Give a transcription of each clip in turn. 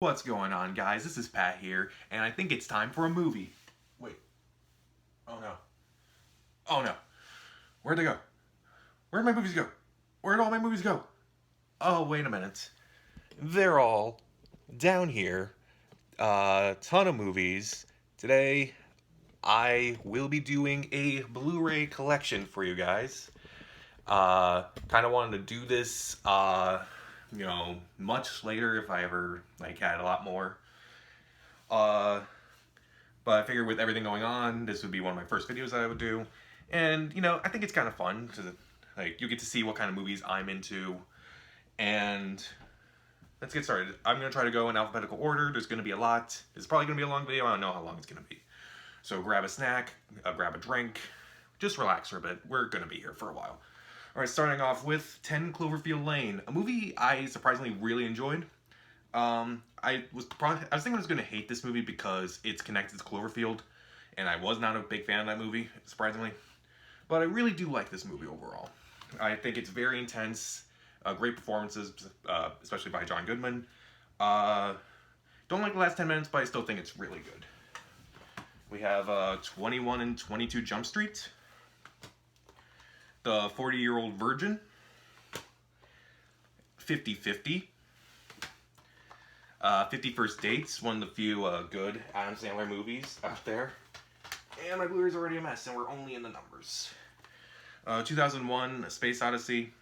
What's going on, guys? This is Pat here, and I think it's time for a movie. Wait. Oh no. Oh no. Where'd they go? Where'd my movies go? Where'd all my movies go? Oh, wait a minute. They're all down here. Ton of movies. Today, I will be doing a Blu-ray collection for you guys. Kind of wanted to do this, much later if I ever, had a lot more. But I figured with everything going on, this would be one of my first videos that I would do. And, I think it's kind of fun, because, you get to see what kind of movies I'm into. And let's get started. I'm going to try to go in alphabetical order. There's going to be a lot. It's probably going to be a long video. I don't know how long it's going to be. So grab a snack, grab a drink. Just relax for a bit. We're going to be here for a while. Alright, starting off with 10 Cloverfield Lane, a movie I surprisingly really enjoyed. I was thinking I was going to hate this movie because it's connected to Cloverfield, and I was not a big fan of that movie, surprisingly. But I really do like this movie overall. I think it's very intense, great performances, especially by John Goodman. Don't like the last 10 minutes, but I still think it's really good. We have 21 and 22 Jump Street. The 40-Year-Old Virgin, 50-50, 50 First Dates, one of the few good Adam Sandler movies out there. And my Blu-ray's already a mess, and we're only in the numbers. 2001, A Space Odyssey,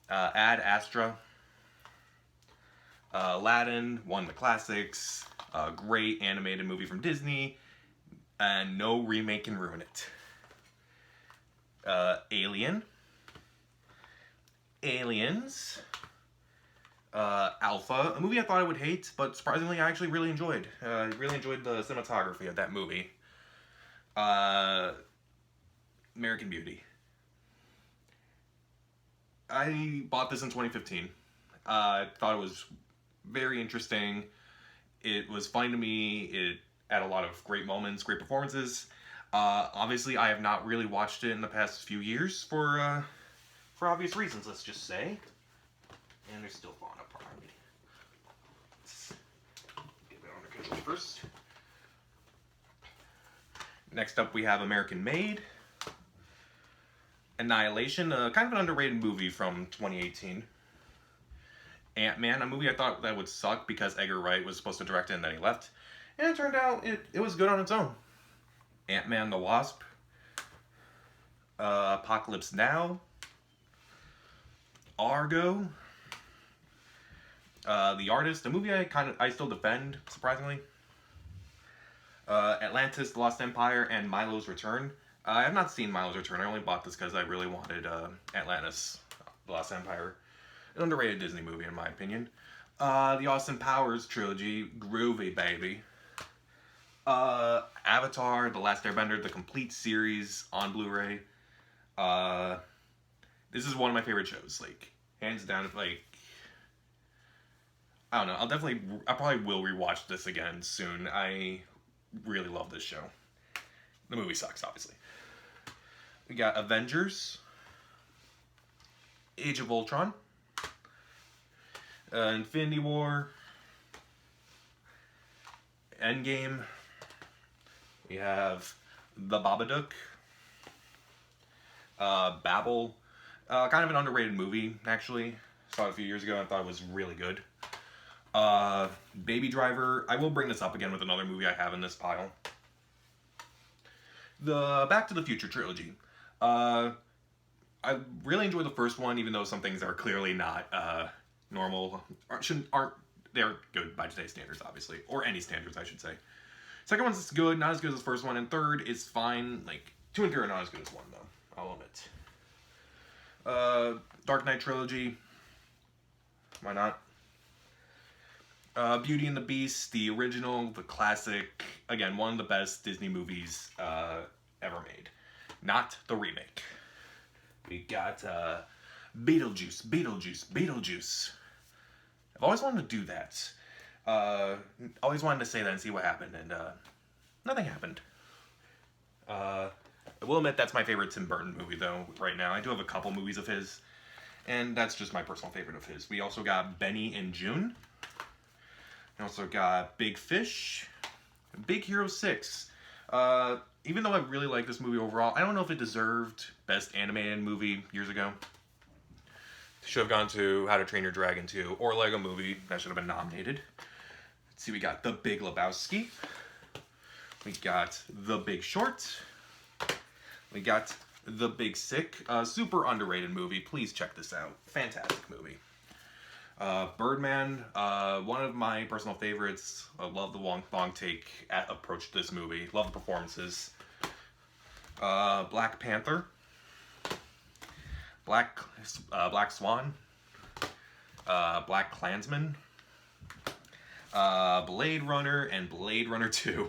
Ad Astra, Aladdin, one of the classics, a great animated movie from Disney, and no remake can ruin it. Alien, Aliens, Alpha, a movie I thought I would hate, but surprisingly I actually really enjoyed. Really enjoyed the cinematography of that movie. American Beauty. I bought this in 2015. I thought it was very interesting. It was fun to me. It had a lot of great moments, great performances. Obviously, I have not really watched it in the past few years for obvious reasons, let's just say. And they're still falling apart. Let's get that under control first. Next up, we have American Made. Annihilation, kind of an underrated movie from 2018. Ant-Man, a movie I thought that would suck because Edgar Wright was supposed to direct it and then he left. And it turned out it was good on its own. Ant-Man the Wasp, Apocalypse Now, Argo, The Artist, a movie I still defend, surprisingly. Atlantis, The Lost Empire, and Milo's Return. I have not seen Milo's Return. I only bought this because I really wanted Atlantis, The Lost Empire. An underrated Disney movie, in my opinion. The Austin Powers trilogy, groovy, baby. Avatar, The Last Airbender, the complete series on Blu-ray. This is one of my favorite shows, hands down, I don't know, I probably will rewatch this again soon. I really love this show. The movie sucks, obviously. We got Avengers, Age of Ultron, Infinity War, Endgame. We have The Babadook, Babel, kind of an underrated movie, actually. Saw it a few years ago and I thought it was really good. Baby Driver, I will bring this up again with another movie I have in this pile. The Back to the Future trilogy. I really enjoyed the first one, even though some things are clearly not normal, they're good by today's standards, obviously, or any standards, I should say. Second one's good, not as good as the first one, and third is fine. 2 and 3 are not as good as 1, though. I'll admit. Dark Knight trilogy. Why not? Beauty and the Beast, the original, the classic. Again, one of the best Disney movies ever made. Not the remake. We got Beetlejuice. I've always wanted to do that. Always wanted to say that and see what happened, and nothing happened. I will admit that's my favorite Tim Burton movie, though, right now. I do have a couple movies of his, and that's just my personal favorite of his. We also got Benny and June. We also got Big Fish, Big Hero 6. Even though I really like this movie overall, I don't know if it deserved Best Animated Movie years ago. Should have gone to How to Train Your Dragon 2 or Lego Movie. That should have been nominated. Let's see, we got The Big Lebowski. We got The Big Short. We got The Big Sick. Super underrated movie. Please check this out. Fantastic movie. Birdman, one of my personal favorites. I love the long take approach to this movie. Love the performances. Black Panther. Black Swan. Black Klansman. Blade Runner and Blade Runner 2.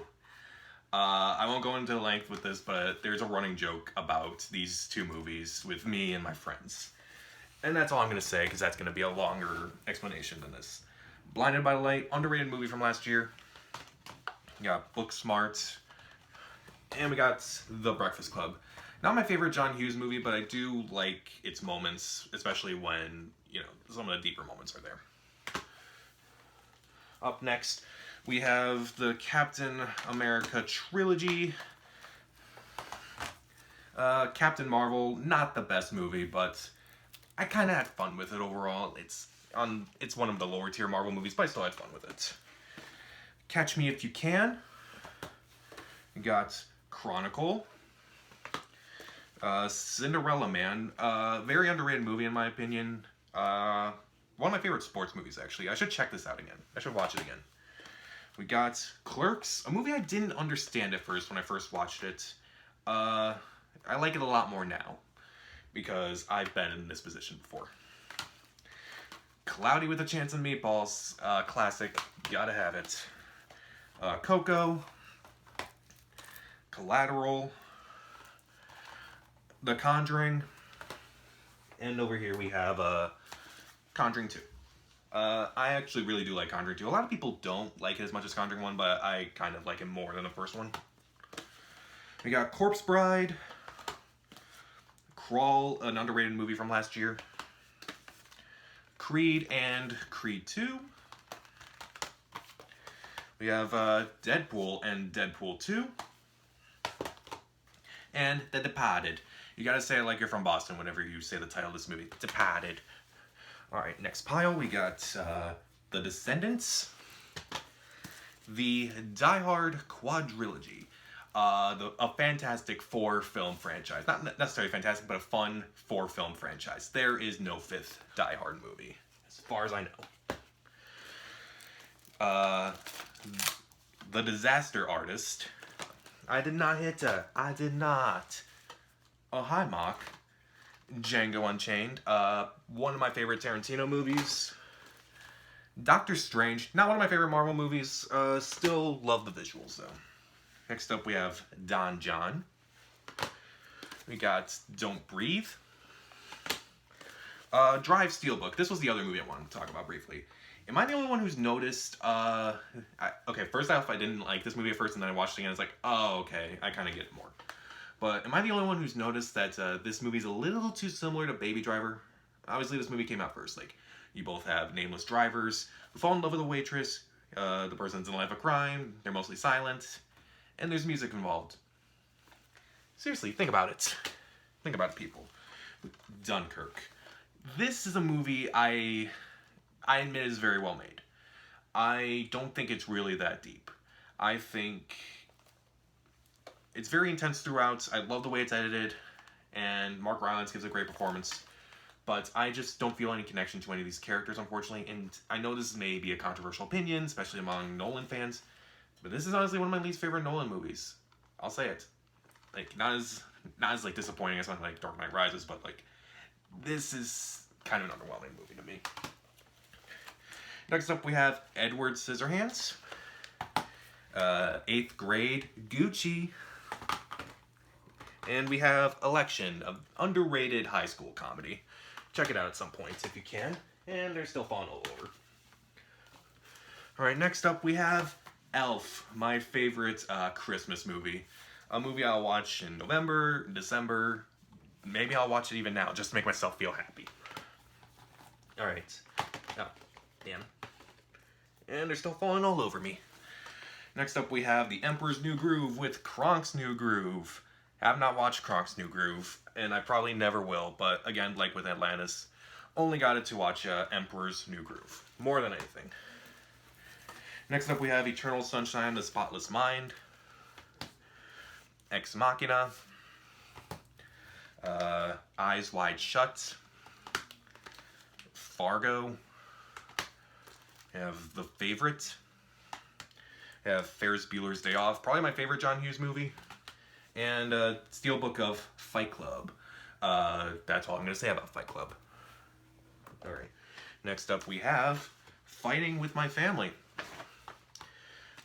I won't go into length with this, but there's a running joke about these two movies with me and my friends. And that's all I'm going to say, because that's going to be a longer explanation than this. Blinded by the Light, underrated movie from last year. We got Booksmart. And we got The Breakfast Club. Not my favorite John Hughes movie, but I do like its moments, especially when, some of the deeper moments are there. Up next, we have the Captain America Trilogy. Captain Marvel, not the best movie, but I kind of had fun with it overall. It's one of the lower tier Marvel movies, but I still had fun with it. Catch Me If You Can. We got Chronicle. Cinderella Man. Very underrated movie in my opinion. One of my favorite sports movies, actually. I should check this out again. I should watch it again. We got Clerks, a movie I didn't understand at first when I first watched it. I like it a lot more now, because I've been in this position before. Cloudy with a Chance of Meatballs, classic, gotta have it. Coco, Collateral, The Conjuring, and over here we have Conjuring 2. I actually really do like Conjuring 2. A lot of people don't like it as much as Conjuring 1, but I kind of like it more than the first one. We got Corpse Bride, Crawl, an underrated movie from last year, Creed and Creed 2. We have Deadpool and Deadpool 2. And The Departed. You gotta say it like you're from Boston whenever you say the title of this movie. Departed. Alright, next pile we got The Descendants. The Die Hard Quadrilogy. A fantastic 4-film franchise. Not necessarily fantastic, but a fun 4-film franchise. There is no 5th Die Hard movie, as far as I know. The Disaster Artist. I did not hit her. I did not. Oh, hi, Mock. Django Unchained. One of my favorite Tarantino movies. Doctor Strange. Not one of my favorite Marvel movies. Still love the visuals, though. Next up, we have Don John. We got Don't Breathe. Drive Steelbook. This was the other movie I wanted to talk about briefly. Am I the only one who's noticed, okay, first off, I didn't like this movie at first, and then I watched it again, it's like, oh, okay, I kind of get it more. But am I the only one who's noticed that this movie's a little too similar to Baby Driver? Obviously, this movie came out first. Like, you both have nameless drivers who fall in love with a waitress, the person's in the life of crime, they're mostly silent, and there's music involved. Seriously, think about it. Think about it, people. Dunkirk. This is a movie I admit is very well made. I don't think it's really that deep. I think it's very intense throughout. I love the way it's edited, and Mark Rylance gives a great performance. But I just don't feel any connection to any of these characters, unfortunately. And I know this may be a controversial opinion, especially among Nolan fans, but this is honestly one of my least favorite Nolan movies. I'll say it. Like, not as like disappointing as something like Dark Knight Rises, but like, this is kind of an underwhelming movie to me. Next up, we have Edward Scissorhands, 8th Grade, Gucci, and we have Election, an underrated high school comedy. Check it out at some point if you can, and they're still falling all over. Alright, next up we have Elf, my favorite Christmas movie. A movie I'll watch in November, December, maybe I'll watch it even now, just to make myself feel happy. Alright. Oh, damn. and they're still falling all over me. Next up, we have The Emperor's New Groove with Kronk's New Groove. Have not watched Kronk's New Groove, and I probably never will, but again, like with Atlantis, only got it to watch Emperor's New Groove, more than anything. Next up, we have Eternal Sunshine of the Spotless Mind, Ex Machina, Eyes Wide Shut, Fargo, we have The Favorite, we have Ferris Bueller's Day Off, probably my favorite John Hughes movie, and Steelbook of Fight Club. That's all I'm going to say about Fight Club. Alright, next up we have Fighting with My Family.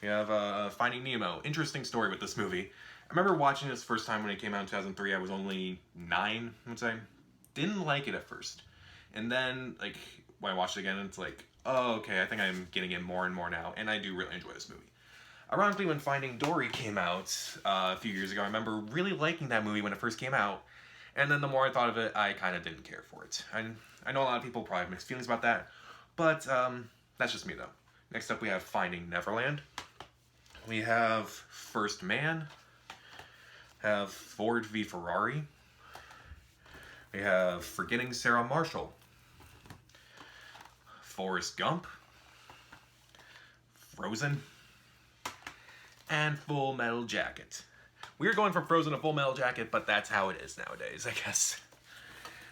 We have Finding Nemo. Interesting story with this movie. I remember watching this first time when it came out in 2003. I was only 9, I would say. Didn't like it at first. And then, like, when I watched it again, it's like, oh, okay, I think I'm getting it more and more now. And I do really enjoy this movie. Ironically, when Finding Dory came out a few years ago, I remember really liking that movie when it first came out. And then the more I thought of it, I kind of didn't care for it. I know a lot of people probably have mixed feelings about that. But that's just me, though. Next up, we have Finding Neverland. We have First Man. Have Ford v Ferrari. We have Forgetting Sarah Marshall. Forrest Gump. Frozen. And Full Metal Jacket. We were going for Frozen and Full Metal Jacket, but that's how it is nowadays, I guess.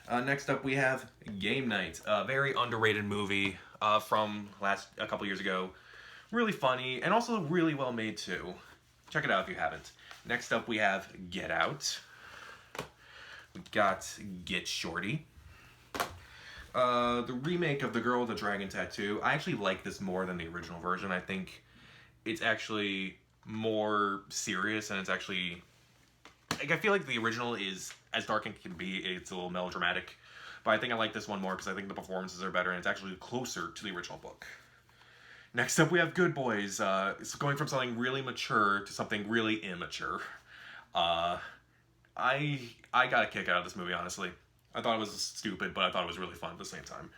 Next up, we have Game Night. A very underrated movie from a couple years ago. Really funny, and also really well made, too. Check it out if you haven't. Next up, we have Get Out. We got Get Shorty. The remake of The Girl with the Dragon Tattoo. I actually like this more than the original version. I think it's actually more serious, and it's actually... Like, I feel like the original is as dark as it can be. It's a little melodramatic. But I think I like this one more because I think the performances are better, and it's actually closer to the original book. Next up, we have Good Boys. It's going from something really mature to something really immature. I got a kick out of this movie, honestly. I thought it was stupid, but I thought it was really fun at the same time.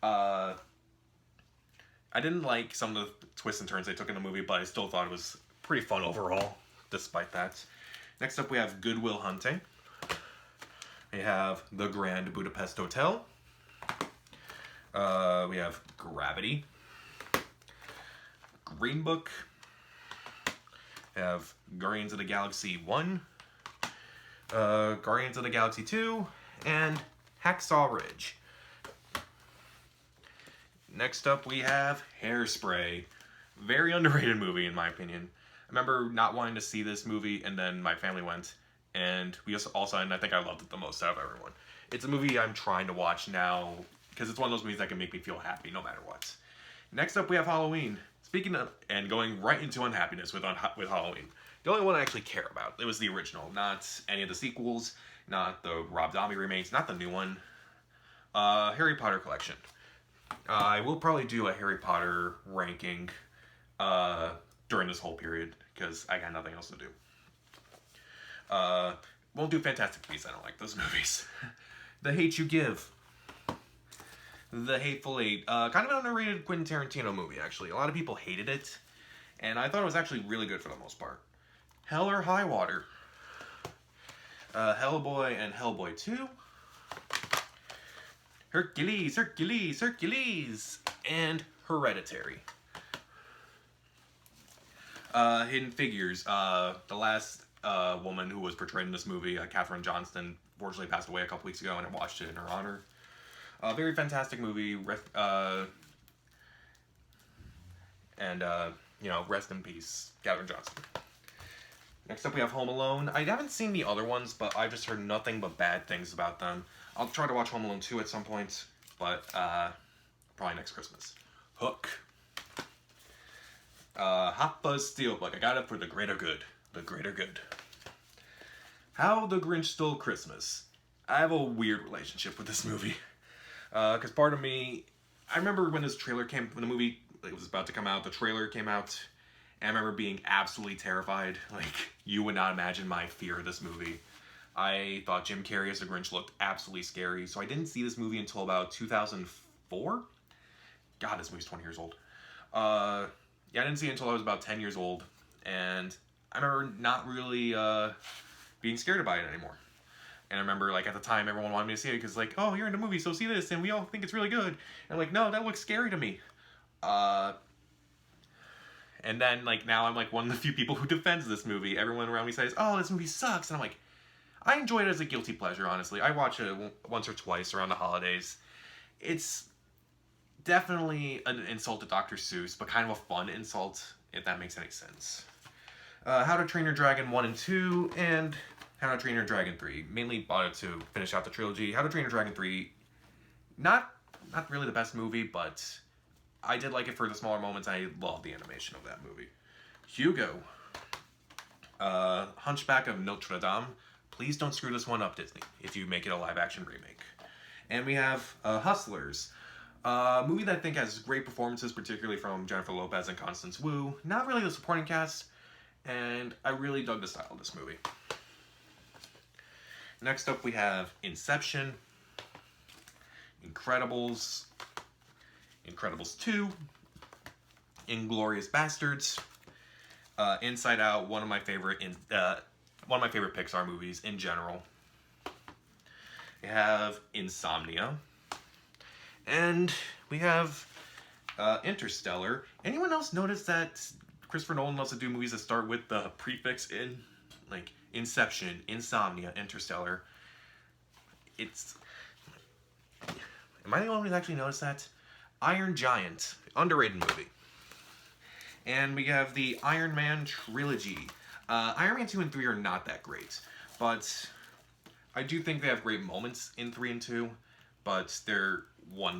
I didn't like some of the twists and turns they took in the movie, but I still thought it was pretty fun overall, despite that. Next up, we have Good Will Hunting. We have The Grand Budapest Hotel. We have Gravity. Green Book. We have Guardians of the Galaxy 1. Guardians of the Galaxy 2. And Hacksaw Ridge. Next up, we have Hairspray. Very underrated movie, in my opinion. I remember not wanting to see this movie, and then my family went, and we all saw it, and I think I loved it the most out of everyone. It's a movie I'm trying to watch now, because it's one of those movies that can make me feel happy, no matter what. Next up, we have Halloween. Speaking of, and going right into unhappiness with Halloween. The only one I actually care about, it was the original, not any of the sequels, not the Rob Zombie remakes, not the new one. Harry Potter Collection. I will probably do a Harry Potter ranking during this whole period, because I got nothing else to do. Won't do Fantastic Beasts, I don't like those movies. The Hate You Give. The Hateful Eight. Kind of an underrated Quentin Tarantino movie, actually. A lot of people hated it, and I thought it was actually really good for the most part. Hell or High Water. Hellboy and Hellboy 2. Hercules, Hercules, Hercules, and Hereditary. Hidden Figures. The last woman who was portrayed in this movie, Katherine Johnston, fortunately passed away a couple weeks ago, and I watched it in her honor. Very fantastic movie. Rest in peace, Katherine Johnston. Next up, we have Home Alone. I haven't seen the other ones, but I've just heard nothing but bad things about them. I'll try to watch Home Alone 2 at some point, but probably next Christmas. Hook. Hot Fuzz Steelbook. I got it for the greater good. The greater good. How the Grinch Stole Christmas. I have a weird relationship with this movie. Because part of me... I remember when this trailer came... When the movie was about to come out, the trailer came out, and I remember being absolutely terrified. Like, you would not imagine my fear of this movie. I thought Jim Carrey as the Grinch looked absolutely scary, so I didn't see this movie until about 2004? God, this movie's 20 years old. Yeah, I didn't see it until I was about 10 years old, and I remember not really being scared about it anymore. And I remember, like, at the time, everyone wanted me to see it because, like, oh, you're in a movie, so see this, and we all think it's really good. And I'm like, no, that looks scary to me. And then, like, now I'm, like, one of the few people who defends this movie. Everyone around me says, oh, this movie sucks. And I'm like, I enjoy it as a guilty pleasure, honestly. I watch it once or twice around the holidays. It's definitely an insult to Dr. Seuss, but kind of a fun insult, if that makes any sense. How to Train Your Dragon 1 and 2, and How to Train Your Dragon 3. Mainly bought it to finish out the trilogy. How to Train Your Dragon 3, not really the best movie, but I did like it for the smaller moments. I love the animation of that movie. Hugo. Hunchback of Notre Dame. Please don't screw this one up, Disney, if you make it a live-action remake. And we have Hustlers. A movie that I think has great performances, particularly from Jennifer Lopez and Constance Wu. Not really the supporting cast, and I really dug the style of this movie. Next up we have Inception, Incredibles, Incredibles 2, Inglourious Bastards, Inside Out, one of my favorite Pixar movies in general. We have Insomnia. And we have Interstellar. Anyone else notice that Christopher Nolan loves to do movies that start with the prefix in? Like Inception, Insomnia, Interstellar. It's... Am I the only one who's actually noticed that? Iron Giant. Underrated movie. And we have the Iron Man Trilogy. Iron Man 2 and 3 are not that great. But I do think they have great moments in 3 and 2. But they're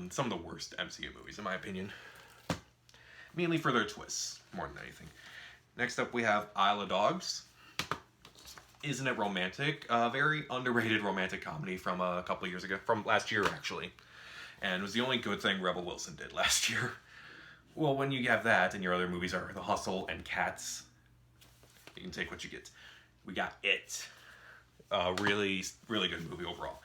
some of the worst MCU movies, in my opinion. Mainly for their twists, more than anything. Next up, we have Isle of Dogs. Isn't It Romantic? A very underrated romantic comedy from a couple of years ago. From last year, actually. And it was the only good thing Rebel Wilson did last year. Well, when you have that, and your other movies are The Hustle and Cats, you can take what you get. We got It. Really, really good movie overall.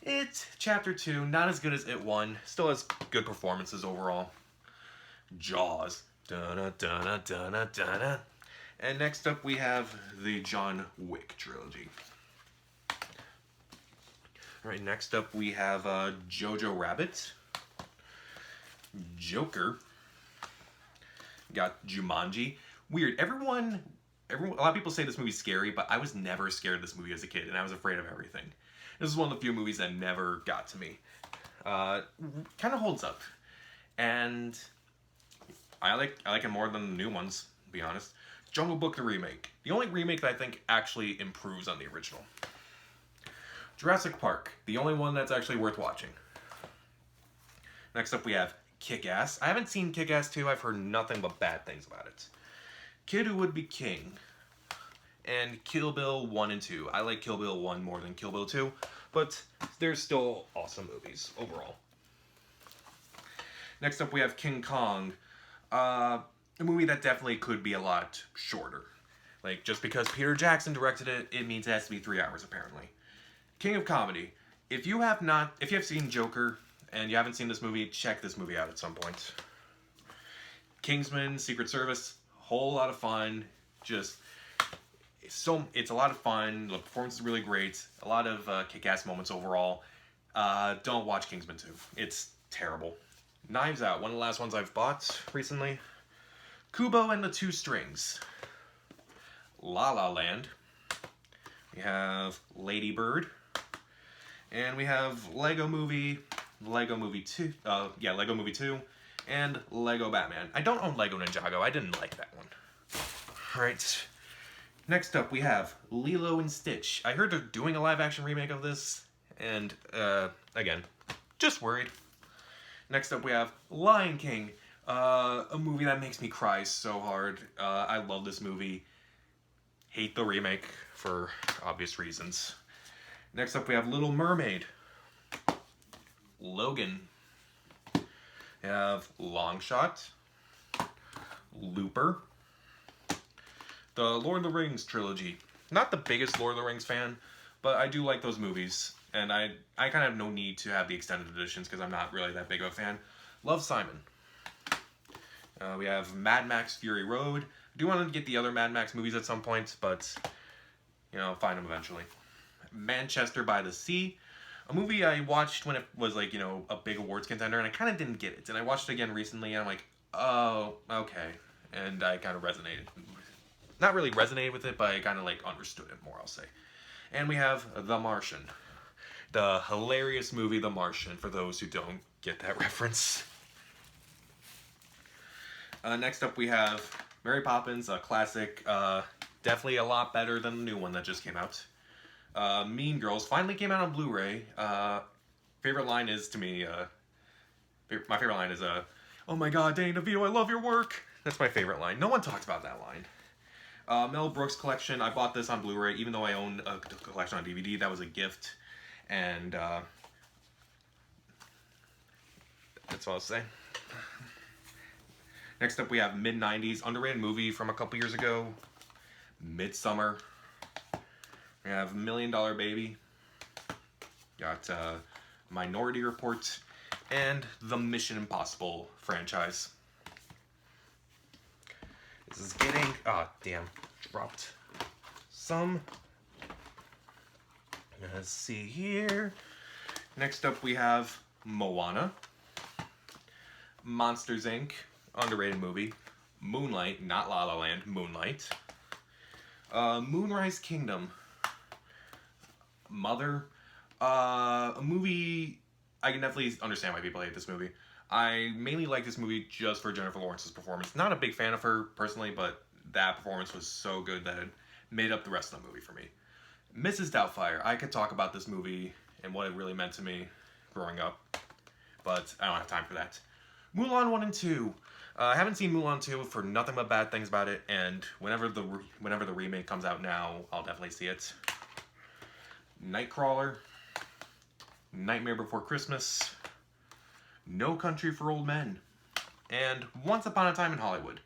It, Chapter 2, not as good as It 1. Still has good performances overall. Jaws. Da-da-da-da-da-da-da. And next up we have the John Wick trilogy. Alright, next up we have Jojo Rabbit. Joker. Got Jumanji. Weird. Everyone, a lot of people say this movie's scary, but I was never scared of this movie as a kid, and I was afraid of everything. This is one of the few movies that never got to me. Kind of holds up. And I like it more than the new ones, to be honest. Jungle Book the remake. The only remake that I think actually improves on the original. Jurassic Park. The only one that's actually worth watching. Next up we have Kick-Ass. I haven't seen Kick-Ass 2. I've heard nothing but bad things about it. Kid Who Would Be King. And Kill Bill 1 and 2. I like Kill Bill 1 more than Kill Bill 2, but they're still awesome movies overall. Next up we have King Kong. A movie that definitely could be a lot shorter. Like, just because Peter Jackson directed it, it means it has to be 3 hours apparently. King of Comedy. If you have seen Joker and you haven't seen this movie, check this movie out at some point. Kingsman, Secret Service, whole lot of fun. It's a lot of fun. The performance is really great. A lot of kick-ass moments overall. Don't watch Kingsman 2. It's terrible. Knives Out, one of the last ones I've bought recently. Kubo and the Two Strings. La La Land. We have Lady Bird. And we have Lego Movie 2. Lego Movie 2. And Lego Batman. I don't own Lego Ninjago. I didn't like that one. Alright. Next up, we have Lilo and Stitch. I heard they're doing a live-action remake of this, and, again, just worried. Next up, we have Lion King, a movie that makes me cry so hard. I love this movie. Hate the remake, for obvious reasons. Next up, we have Little Mermaid. Logan. We have Long Shot. Looper. The Lord of the Rings trilogy. Not the biggest Lord of the Rings fan, but I do like those movies. And I kind of have no need to have the extended editions because I'm not really that big of a fan. Love, Simon. We have Mad Max Fury Road. I do want to get the other Mad Max movies at some point, but, you know, find them eventually. Manchester by the Sea. A movie I watched when it was, like, you know, a big awards contender, and I kind of didn't get it. And I watched it again recently, and I'm like, oh, okay. And I kind of resonated. Not really resonated with it, but I kind of, like, understood it more, I'll say. And we have The Martian. The hilarious movie The Martian, for those who don't get that reference. Next up we have Mary Poppins, a classic. Definitely a lot better than the new one that just came out. Mean Girls finally came out on Blu-ray. Favorite line is, to me, my favorite line is, oh my god, Danny DeVito, I love your work. That's my favorite line. No one talks about that line. Mel Brooks Collection. I bought this on Blu-ray, even though I own a collection on DVD. That was a gift. And, that's all I'll say. Next up, we have mid-90s underrated movie from a couple years ago, Midsummer. We have $1 Million Baby. Got Minority Report and the Mission Impossible franchise. This is getting dropped some. Let's see here. Next up, we have Moana, Monsters Inc. Underrated movie. Moonlight, not La La Land, Moonlight. Moonrise Kingdom. Mother. A movie, I can definitely understand why people hate this movie. I mainly like this movie just for Jennifer Lawrence's performance. Not a big fan of her, personally, but that performance was so good that it made up the rest of the movie for me. Mrs. Doubtfire. I could talk about this movie and what it really meant to me growing up, but I don't have time for that. Mulan 1 and 2. I haven't seen Mulan 2 for nothing but bad things about it, and whenever the remake comes out now, I'll definitely see it. Nightcrawler, Nightmare Before Christmas, No Country for Old Men, and Once Upon a Time in Hollywood.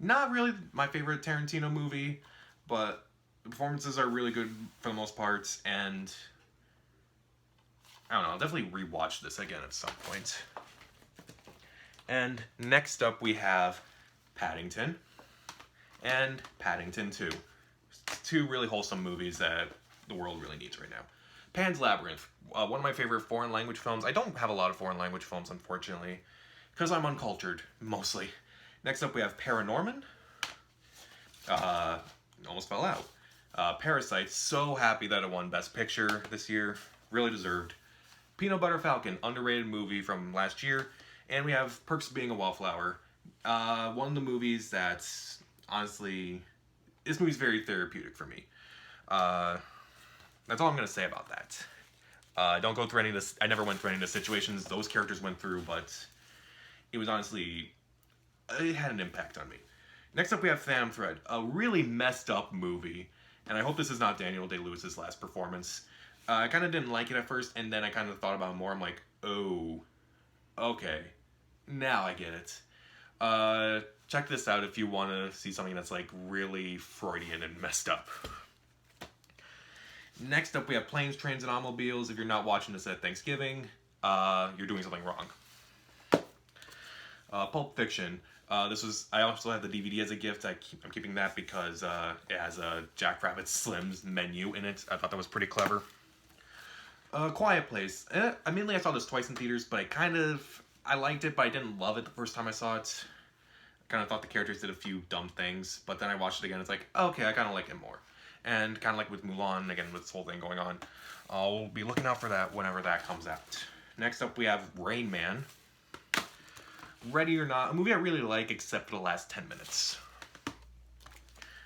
Not really my favorite Tarantino movie, but the performances are really good for the most part, and I don't know, I'll definitely rewatch this again at some point. And next up we have Paddington and Paddington 2. Two really wholesome movies that the world really needs right now. Pan's Labyrinth, one of my favorite foreign language films. I don't have a lot of foreign language films, unfortunately, because I'm uncultured, mostly. Next up we have Paranorman. Almost fell out. Parasite, so happy that it won Best Picture this year. Really deserved. Peanut Butter Falcon, underrated movie from last year. And we have Perks of Being a Wallflower. One of the movies that's, honestly, this movie's very therapeutic for me. That's all I'm going to say about that. Don't go through any of this. I never went through any of the situations those characters went through, but it was honestly, it had an impact on me. Next up we have Pham Thread, a really messed up movie. And I hope this is not Daniel Day-Lewis's last performance. I kind of didn't like it at first, and then I kind of thought about it more. I'm like, oh, okay, now I get it. Check this out if you want to see something that's like really Freudian and messed up. Next up we have Planes, Trains, and Automobiles. If you're not watching this at Thanksgiving, you're doing something wrong. Pulp Fiction. I also have the DVD as a gift. I'm keeping that because it has a Jack Rabbit Slim's menu in it. I thought that was pretty clever. Quiet Place. I saw this twice in theaters, but I liked it, but I didn't love it the first time I saw it. I kind of thought the characters did a few dumb things, but then I watched it again. It's like, okay, I kind of like it more. And kind of like with Mulan, again, with this whole thing going on, I'll be looking out for that whenever that comes out. Next up, we have Rain Man. Ready or Not, a movie I really like, except for the last 10 minutes.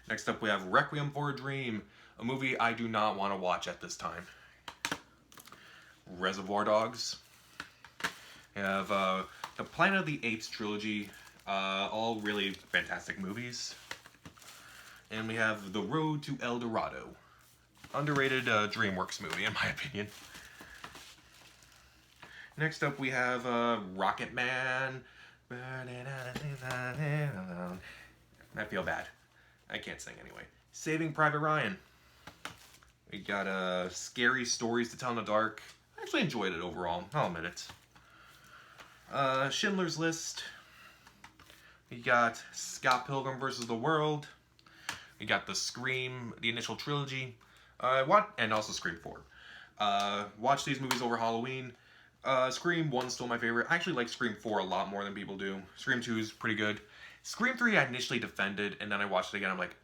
Next up, we have Requiem for a Dream, a movie I do not want to watch at this time. Reservoir Dogs. We have the Planet of the Apes trilogy, all really fantastic movies. And we have The Road to El Dorado, underrated DreamWorks movie in my opinion. Next up we have Rocket Man. I feel bad. I can't sing anyway. Saving Private Ryan. We got Scary Stories to Tell in the Dark. I actually enjoyed it overall, I'll admit it. Schindler's List. We got Scott Pilgrim vs. the World. We got the Scream, the initial trilogy. And also Scream 4. Watched these movies over Halloween. Scream 1's still my favorite. I actually like Scream 4 a lot more than people do. Scream 2 is pretty good. Scream 3 I initially defended, and then I watched it again. I'm like,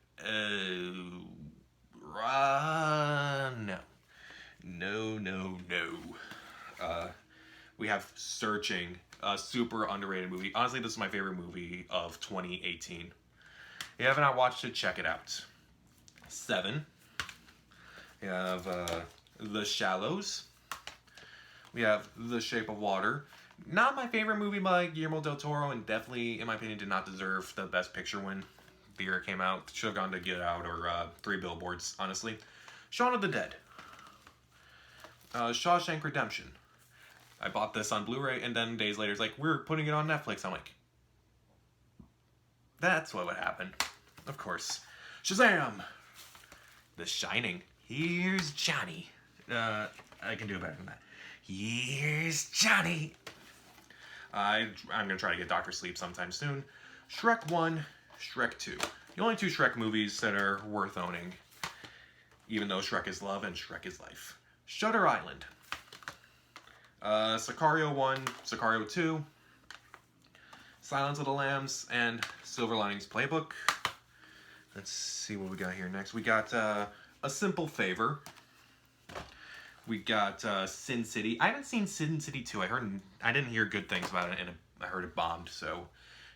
no. No. We have Searching, a super underrated movie. Honestly, this is my favorite movie of 2018. If you have not watched it, check it out. 7. We have The Shallows. We have The Shape of Water. Not my favorite movie by Guillermo del Toro, and definitely, in my opinion, did not deserve the Best Picture win the year it came out. Should have gone to Get Out or Three Billboards, honestly. Shaun of the Dead. Shawshank Redemption. I bought this on Blu-ray, and then days later, it's like, we're putting it on Netflix. I'm like, that's what would happen. Of course. Shazam! The Shining. Here's Johnny. I can do better than that. Here's Johnny. I'm going to try to get Dr. Sleep sometime soon. Shrek 1, Shrek 2. The only 2 Shrek movies that are worth owning. Even though Shrek is love and Shrek is life. Shutter Island. Sicario 1, Sicario 2. Silence of the Lambs, and Silver Linings Playbook. Let's see what we got here next. We got A Simple Favor. We got Sin City. I haven't seen Sin City 2. I didn't hear good things about it, and I heard it bombed, so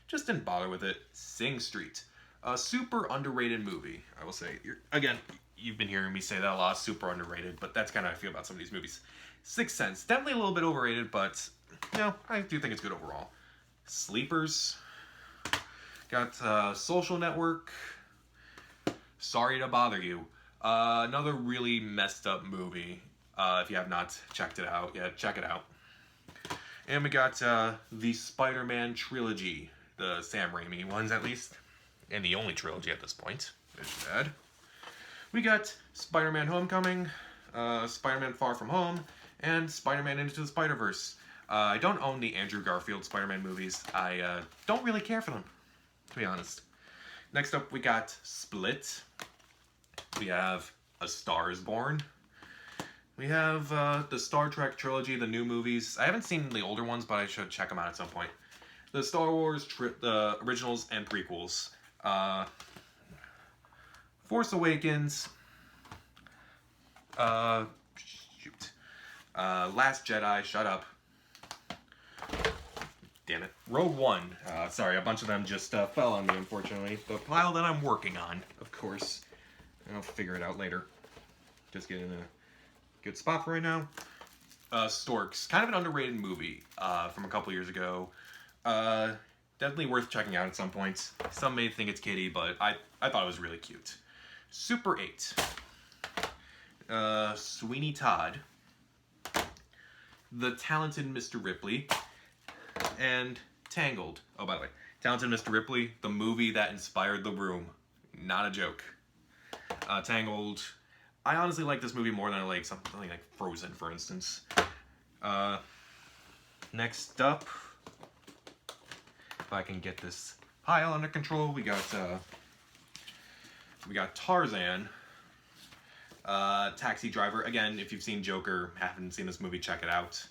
just didn't bother with it. Sing Street. A super underrated movie, I will say. Again, you've been hearing me say that a lot, super underrated, but that's kind of how I feel about some of these movies. Sixth Sense. Definitely a little bit overrated, but, you know, I do think it's good overall. Sleepers. Got Social Network. Sorry to Bother You. Another really messed up movie. If you have not checked it out yet, check it out. And we got the Spider-Man Trilogy. The Sam Raimi ones, at least. And the only trilogy at this point. It's bad. We got Spider-Man Homecoming, Spider-Man Far From Home, and Spider-Man Into the Spider-Verse. I don't own the Andrew Garfield Spider-Man movies. I don't really care for them, to be honest. Next up, we got Split. We have A Star Is Born. We have the Star Trek trilogy, the new movies. I haven't seen the older ones, but I should check them out at some point. The Star Wars, the originals and prequels. Force Awakens. Last Jedi. Shut up. Damn it. Rogue One. Sorry, a bunch of them just fell on me, unfortunately. The pile that I'm working on, of course. I'll figure it out later. Just get in a good spot for right now. Storks. Kind of an underrated movie from a couple years ago. Definitely worth checking out at some point. Some may think it's kiddie, but I thought it was really cute. Super 8. Sweeney Todd. The Talented Mr. Ripley. And Tangled. Oh, by the way, Talented Mr. Ripley, the movie that inspired The Room. Not a joke. Tangled. I honestly like this movie more than I like something like Frozen, for instance. Next up, if I can get this pile under control, we got Tarzan. Taxi Driver. Again, if you've seen Joker, haven't seen this movie, check it out.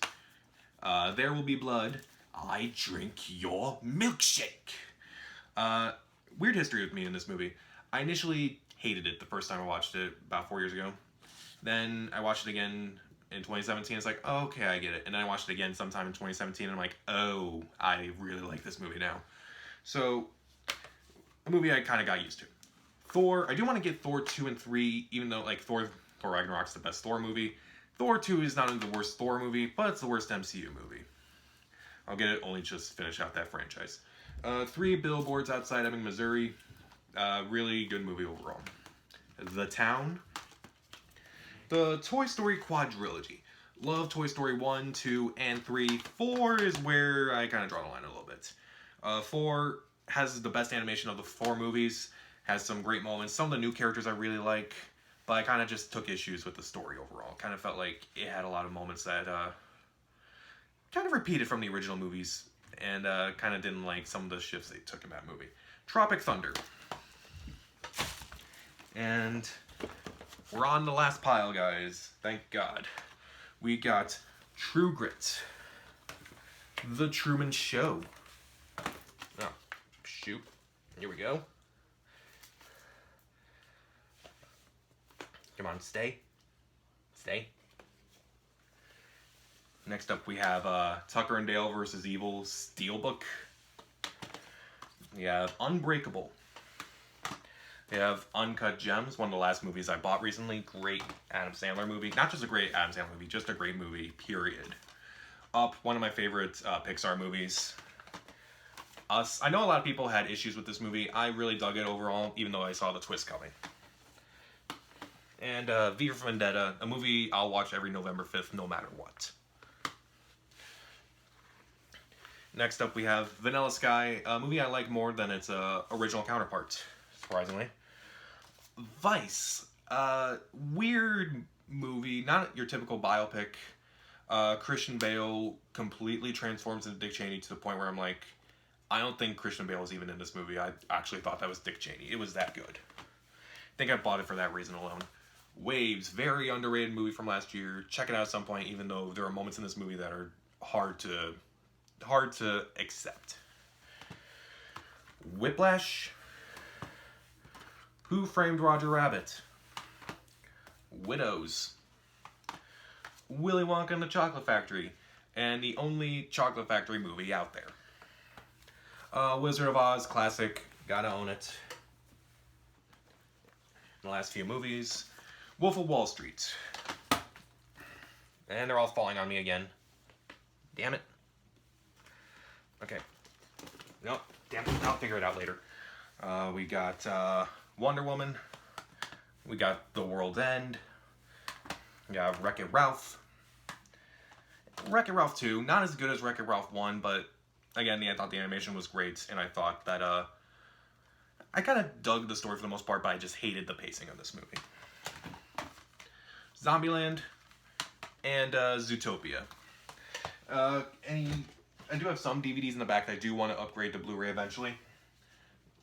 There Will Be Blood. I Drink Your Milkshake. Weird history with me in this movie. I initially hated it the first time I watched it about 4 years ago. Then I watched it again in 2017. It's like, oh, okay, I get it. And then I watched it again sometime in 2017, and I'm like, oh, I really like this movie now. So, a movie I kind of got used to. Thor. I do want to get Thor 2 and 3, even though like Thor Ragnarok's the best Thor movie. Thor 2 is not only the worst Thor movie, but it's the worst MCU movie. I'll get it only just finish out that franchise. 3 Billboards Outside Ebbing, Missouri. Really good movie overall. The Town. The Toy Story Quadrilogy. Love Toy Story 1, 2, and 3. 4 is where I kind of draw the line a little bit. 4 has the best animation of the 4 movies. Has some great moments. Some of the new characters I really like. But I kind of just took issues with the story overall. Kind of felt like it had a lot of moments that kind of repeated from the original movies. and kind of didn't like some of the shifts they took in that movie. Tropic Thunder. And we're on the last pile, guys. Thank God. We got True Grit. The Truman Show. Oh, shoot. Here we go. Come on, stay. Stay. Next up we have Tucker and Dale versus Evil Steelbook. We have Unbreakable. We have Uncut Gems, one of the last movies I bought recently. Great Adam Sandler movie. Not just a great Adam Sandler movie, just a great movie, period. Up, one of my favorite Pixar movies. Us. I know a lot of people had issues with this movie. I really dug it overall, even though I saw the twist coming. And V for Vendetta, a movie I'll watch every November 5th, no matter what. Next up we have Vanilla Sky, a movie I like more than its original counterpart, surprisingly. Vice, weird movie, not your typical biopic. Christian Bale completely transforms into Dick Cheney to the point where I'm like, I don't think Christian Bale was even in this movie. I actually thought that was Dick Cheney. It was that good. I think I bought it for that reason alone. Waves, very underrated movie from last year. Check it out at some point, even though there are moments in this movie that are hard to accept. Whiplash. Who Framed Roger Rabbit? Widows. Willy Wonka and the Chocolate Factory, and the only Chocolate Factory movie out there. Wizard of Oz, classic, gotta own it. The last few movies. Wolf of Wall Street. And they're all falling on me again. Damn it. Okay. Nope, damn it, I'll figure it out later. We got Wonder Woman. We got The World's End. We got WreckIt Ralph. WreckIt Ralph 2, not as good as WreckIt Ralph 1, but again, I thought the animation was great, and I thought that, I kind of dug the story for the most part, but I just hated the pacing of this movie. Zombieland and Zootopia. I do have some DVDs in the back that I do want to upgrade to Blu-ray eventually.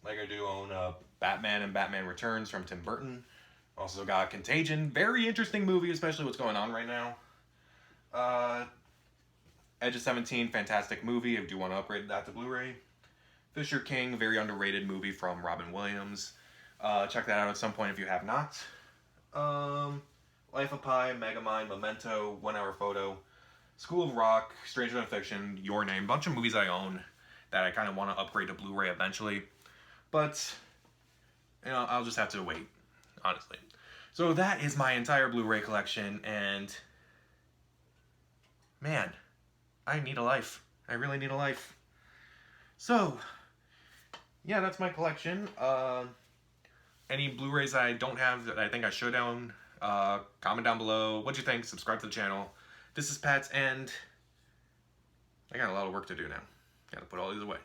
Like I do own Batman and Batman Returns from Tim Burton. Also got Contagion, very interesting movie, especially what's going on right now. Edge of 17, fantastic movie. I do want to upgrade that to Blu-ray. Fisher King, very underrated movie from Robin Williams. Check that out at some point if you have not. Life of Pi, Megamind, Memento, 1 Hour Photo, School of Rock, Stranger Than Fiction, Your Name. Bunch of movies I own that I kind of want to upgrade to Blu-ray eventually. But, you know, I'll just have to wait, honestly. So that is my entire Blu-ray collection, and man, I need a life. I really need a life. So, yeah, that's my collection. Any Blu-rays I don't have that I think I should own, comment down below. What'd you think? Subscribe to the channel. This is Pat, and I got a lot of work to do now. Gotta put all these away.